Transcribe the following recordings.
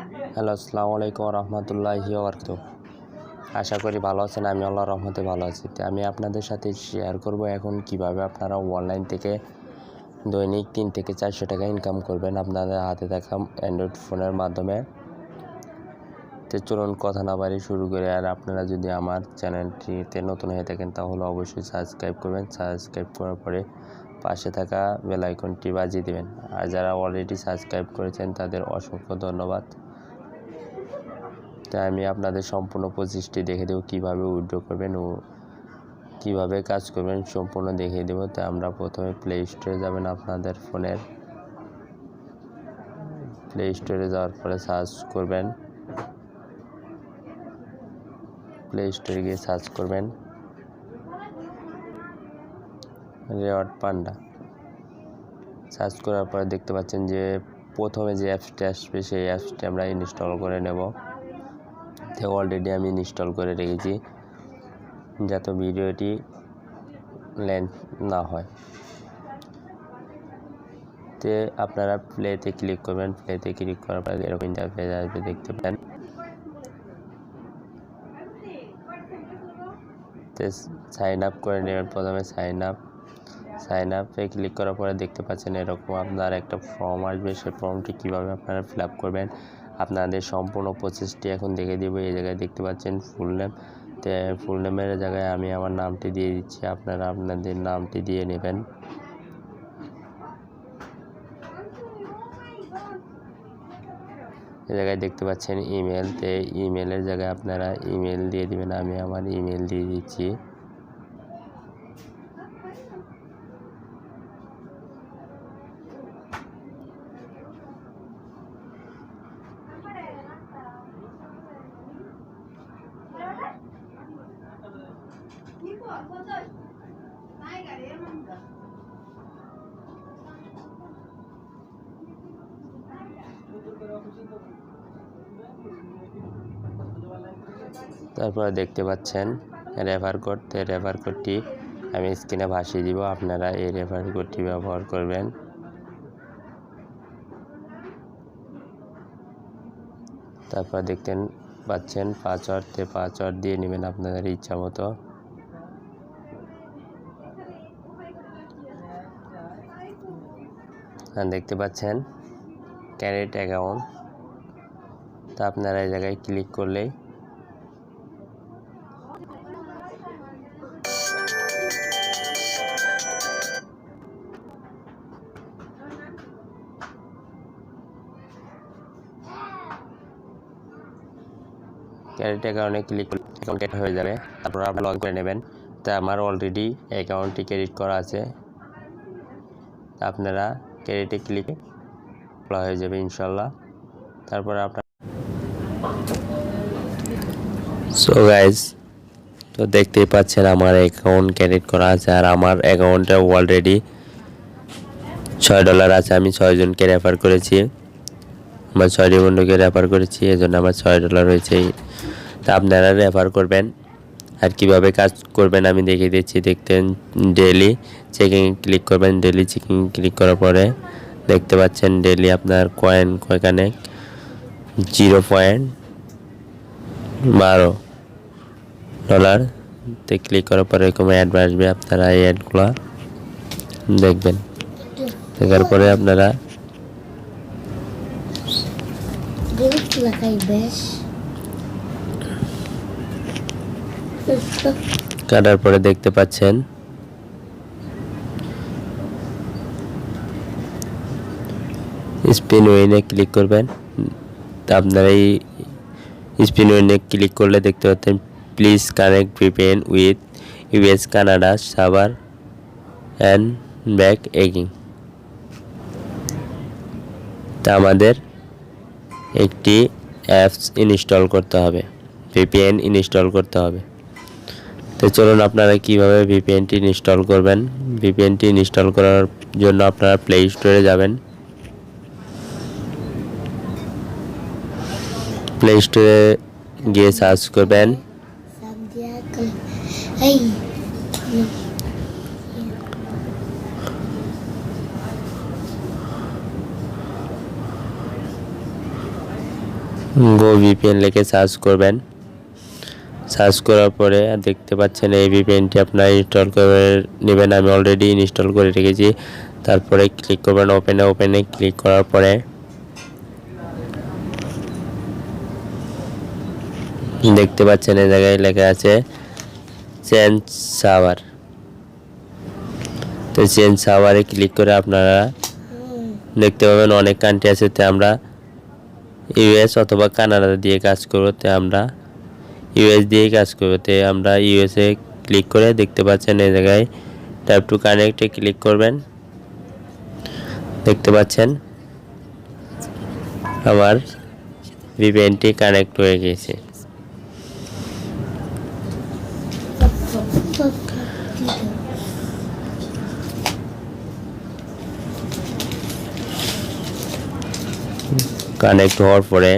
Hello, আসসালামু আলাইকুম রহমতুল্লাহি ওয়া আশা করি ভালো আছেন। আমি আল্লাহর রহমতে ভালো আছি। তো আমি আপনাদের সাথে শেয়ার করব এখন কিভাবে আপনারা অনলাইন থেকে দৈনিক 3 থেকে 400 টাকা ইনকাম করবেন আপনাদের হাতে থাকা অ্যান্ড্রয়েড ফোনের মাধ্যমে। তো চলুন কথা না বাড়িয়ে শুরু করে। আর আপনারা যদি আমার চ্যানেলটিতে নতুন হয়ে থাকেন তাহলে অবশ্যই সাবস্ক্রাইব করবেন। সাবস্ক্রাইব করার পরে পাশে থাকা বেল আইকনটি বাজিয়ে দেবেন। আর যারা অলরেডি সাবস্ক্রাইব করেছেন তাদের অসংখ্য ধন্যবাদ। তাই আমি আপনাদের সম্পূর্ণ প্রসেসটি দেখে দেবো, কীভাবে উইথড্র করবেন ও কীভাবে কাজ করবেন সম্পূর্ণ দেখিয়ে দেবো। তাই আমরা প্রথমে প্লে স্টোরে যাবেন। আপনাদের ফোনের প্লে স্টোরে যাওয়ার পরে সার্চ করবেন, প্লে স্টোরে গিয়ে সার্চ করবেন রিওয়ার্ড পান্ডা। সার্চ করার পরে দেখতে পাচ্ছেন যে প্রথমে যে অ্যাপসটি আসবে সেই অ্যাপসটি আমরা ইনস্টল করে নেব। তো অলরেডি আমি ইনস্টল করে রেখেছি যাতে ভিডিওটি লেন্থ না হয়। তো আপনারা প্লেতে ক্লিক করবেন। প্লেতে ক্লিক করার পরে এরকম ইন্টারফেস আসবে, দেখতে পাবেন। তো সাইন আপ করে নেবেন। প্রথমে সাইন আপে ক্লিক করার পরে দেখতে পাচ্ছেন এরকম আপনার একটা ফর্ম আসবে। সেই ফর্মটি কীভাবে আপনারা ফিল আপ করবেন আপনাদের সম্পূর্ণ প্রসেসটি এখন দেখে দেবো। এই জায়গায় দেখতে পাচ্ছেন ফুল নেম। তো ফুল নেমের জায়গায় আমি আমার নামটি দিয়ে দিচ্ছি, আপনারা আপনাদের নামটি দিয়ে নেবেন। এই জায়গায় দেখতে পাচ্ছেন ইমেল। তো ইমেলের জায়গায় আপনারা ইমেল দিয়ে দিবেন। আমি আমার ইমেল দিয়ে দিচ্ছি। তারপরে দেখতে পাচ্ছেন রেফার কোড। তো রেফার কোডটি আমি স্ক্রিনে ভাসিয়ে দিব, আপনারা এই রেফার কোডটি ব্যবহার করবেন। তারপর দেখতে পাচ্ছেন পাসওয়ার্ড দিয়ে নেবেন আপনাদের ইচ্ছা মতো। দেখতে পাচ্ছেন ক্যারেট অ্যাকাউন্ট। তা আপনারা এই জায়গায় ক্লিক করলেই ক্যারেট অ্যাকাউন্টে ক্লিক করলে অ্যাকাউন্ট ক্রিয়েট হয়ে যাবে। তারপর আপনারা লগ ইন করে নেবেন। তা আমার অলরেডি অ্যাকাউন্টটি ক্রেডিট করা আছে। আপনারা ক্রেডিটে ক্লিক করা হয়ে যাবে ইনশাল্লাহ। তারপর আপনার সো গাইজ, তো দেখতেই পাচ্ছেন আমার অ্যাকাউন্ট ক্রেডিট করা আছে। আর আমার অ্যাকাউন্টে অলরেডি $6 আছে। আমি 6 জনকে রেফার করেছি, আমার 6টি বন্ধুকে রেফার করেছি, এজন্য আমার $6 হয়েছে। তা আপনারা রেফার করবেন। আর কিভাবে কাজ করবেন আমি দেখিয়ে দিচ্ছি। দেখতেন ডেলি চেকিং ক্লিক করবেন। ডেলি চেকিং ক্লিক করার পরে দেখতে পাচ্ছেন ডেলি আপনার কয়েন কয়খানে 0.12 তে ক্লিক করার পরে এরকম অ্যাড আসবে। আপনারা এই অ্যাডগুলো দেখবেন। দেখার পরে আপনারা কাটার পরে দেখতে পাচ্ছেন স্পিন উইনে ক্লিক করবেন। তা আপনারা এই স্পিন উইনে ক্লিক করলে দেখতে পাচ্ছেন please connect VPN with US Canada server and back again. তা আমাদের একটি অ্যাপস ইনস্টল করতে হবে, ভিপিএন ইনস্টল করতে হবে। তো চলুন আপনারা কিভাবে ভিপিএনটি ইনস্টল করবেন। ভিপিএনটি ইনস্টল করার জন্য আপনারা প্লে স্টোরে যাবেন। প্লে স্টোরে গিয়ে সার্চ করবেন গো ভিপিএন লিখে সার্চ করবেন। সার্চ করার পরে দেখতে পাচ্ছেন এই ভিপিএনটি আপনারা ইনস্টল করে নেবেন। আমি অলরেডি ইনস্টল করে রেখেছি। তারপরে ক্লিক করবেন ওপেনে ক্লিক করার পরে দেখতে পাচ্ছেন এই জায়গায় লেখা আছে চেঞ্জ সার্ভার। তো চেঞ্জ সার্ভারে ক্লিক করে আপনারা দেখতে পাবেন অনেক কান্ট্রি আছে। তো আমরা ইউএস অথবা কানাডা দিয়ে কাজ করব। তো আমরা ইউএস দিয়ে কাজ করব। তো আমরা ইউএসএ ক্লিক করে দেখতে পাচ্ছেন এই জায়গায় টাইপ টু কানেক্টে ক্লিক করবেন। দেখতে পাচ্ছেন আমার ভিপিএনটি কানেক্ট হয়ে গেছে। কানেক্ট হওয়ার পরে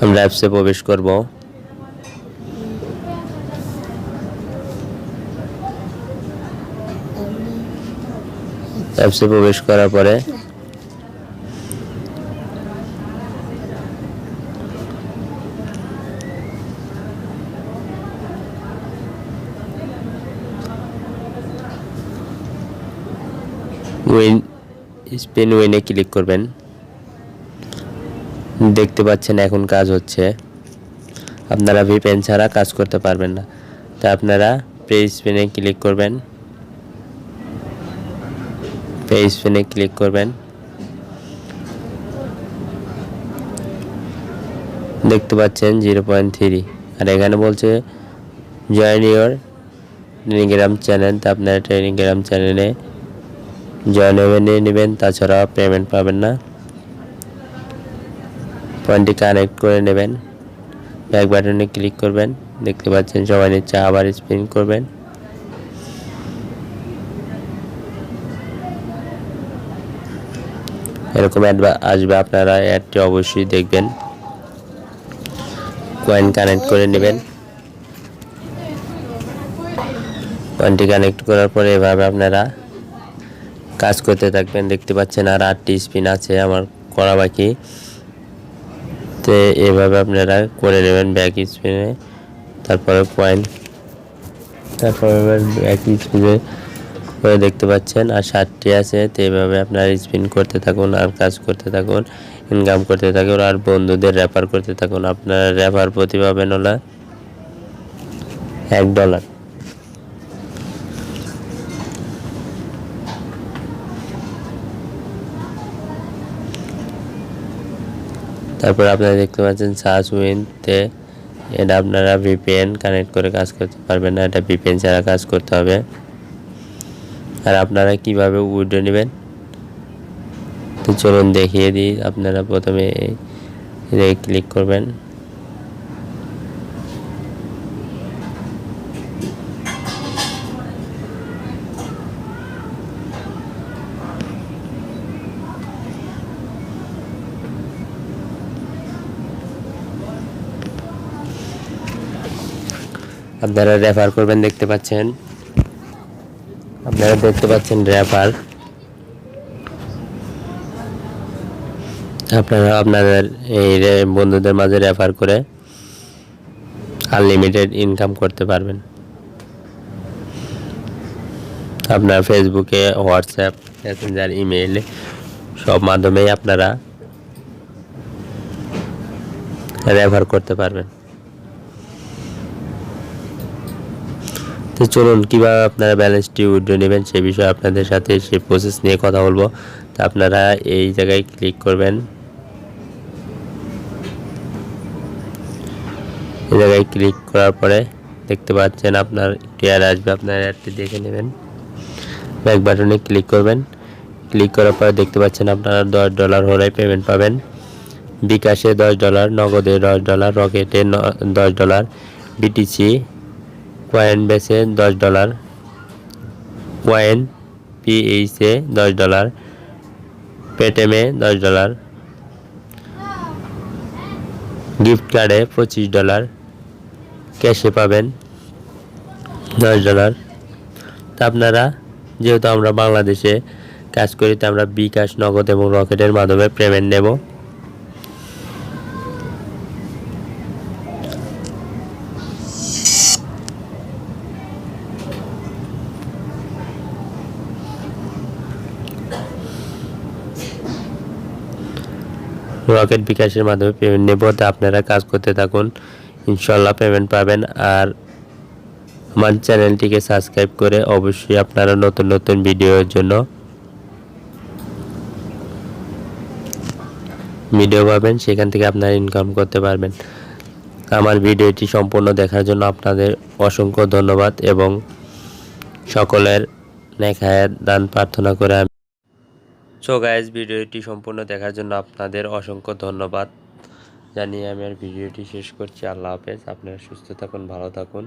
আমরা অ্যাপসে প্রবেশ করব। অ্যাপসে প্রবেশ করার পরে স্পিন উইনে ক্লিক করবেন। দেখতে পাচ্ছেন এখন কাজ হচ্ছে। আপনারা ভিপিএন ছাড়া কাজ করতে পারবেন না। তা আপনারা পে স্পিনে ক্লিক করবেন। পে স্পিনে ক্লিক করবেন। দেখতে পাচ্ছেন 0.3 আর এখানে বলছে জয়েন ইউর টেলিগ্রাম চ্যানেল। তা আপনারা টেলিগ্রাম চ্যানেলে জয়েন হয়ে নিয়ে নেবেন, তাছাড়া পেমেন্ট পাবেন না। পয়েন্টটি কানেক্ট করে নেবেন। ব্যাক বাটনে ক্লিক করবেন। দেখতে পাচ্ছেন সবাই নিচ্ছে, আবার স্পিন করবেন। এরকম অ্যাড আসবে, আপনারা অ্যাডটি অবশ্যই দেখবেন। কয়েন কানেক্ট করে নেবেন। কয়েনটি কানেক্ট করার পরে এভাবে আপনারা কাজ করতে থাকবেন। দেখতে পাচ্ছেন আর 8টি স্পিন আছে আমার করা বাকি। তো এভাবে আপনারা করে নেবেন ব্যাক স্পিনে, তারপরে পয়েন্ট, তারপরে ব্যাক স্পিনে করে দেখতে পাচ্ছেন আর 7টি আছে। তো এইভাবে আপনারা স্পিন করতে থাকুন আর কাজ করতে থাকুন, ইনকাম করতে থাকুন আর বন্ধুদের রেফার করতে থাকুন। আপনারা রেফার প্রতি পাবেন হলো $1। তারপর আপনারা দেখতে পাচ্ছেন সার্চ উইনতে, এটা আপনারা ভিপিএন কানেক্ট করে কাজ করতে পারবেন না, এটা ভিপিএন ছাড়া কাজ করতে হবে। আর আপনারা কিভাবে উইড্রো নেবেন তো চলুন দেখিয়ে দিই। আপনারা প্রথমে ক্লিক করবেন। আপনারা রেফার করবেন। দেখতে পাচ্ছেন রেফার। আপনারা আপনাদের এই বন্ধুদের মাঝে রেফার করে আনলিমিটেড ইনকাম করতে পারবেন। আপনার ফেসবুকে, হোয়াটসঅ্যাপ, মেসেঞ্জার, ইমেইল সব মাধ্যমেই আপনারা রেফার করতে পারবেন। তো চলুন কীভাবে আপনারা ব্যালেন্সটি উইথড্র নেবেন সে বিষয়ে আপনাদের সাথে সেই প্রসেস নিয়ে কথা বলবো। তো আপনারা এই জায়গায় ক্লিক করবেন। এই জায়গায় ক্লিক করার পরে দেখতে পাচ্ছেন আপনার একটি অ্যাড আসবে, আপনার অ্যাডটি দেখে নেবেন। ব্যাক বাটনে ক্লিক করবেন। ক্লিক করার পরে দেখতে পাচ্ছেন আপনারা $10 হলে পেমেন্ট পাবেন। বিকাশে $10, নগদে $10, রকেটে $10, বিটিসি কয়েন বেসে $10, কয়েন পিএইচে $10, পেটিএমে $10, গিফট কার্ডে $25, ক্যাশে পাবেন $10। তা আপনারা যেহেতু আমরা বাংলাদেশে কাজ করি, তো আমরা বিকাশ, নগদ এবং রকেটের মাধ্যমে পেমেন্ট নেব। রকেট বিকাশের মাধ্যমে পেমেন্ট নেব, তো আপনারা কাজ করতে থাকুন, ইনশাল্লাহ পেমেন্ট পাবেন। আর আমার চ্যানেলটিকে সাবস্ক্রাইব করে অবশ্যই আপনারা নতুন নতুন ভিডিওর জন্য ভিডিও পাবেন, সেখান থেকে আপনারা ইনকাম করতে পারবেন। আমার ভিডিওটি সম্পূর্ণ দেখার জন্য আপনাদের অসংখ্য ধন্যবাদ এবং সকলের নেক হায়াত দান প্রার্থনা করে আমি। সো গাইস, ভিডিওটি সম্পূর্ণ দেখার জন্য আপনাদের অসংখ্য ধন্যবাদ জানিয়ে আমি আর ভিডিওটি শেষ করছি। আল্লাহ হাফেজ। আপনারা সুস্থ থাকুন, ভালো থাকুন।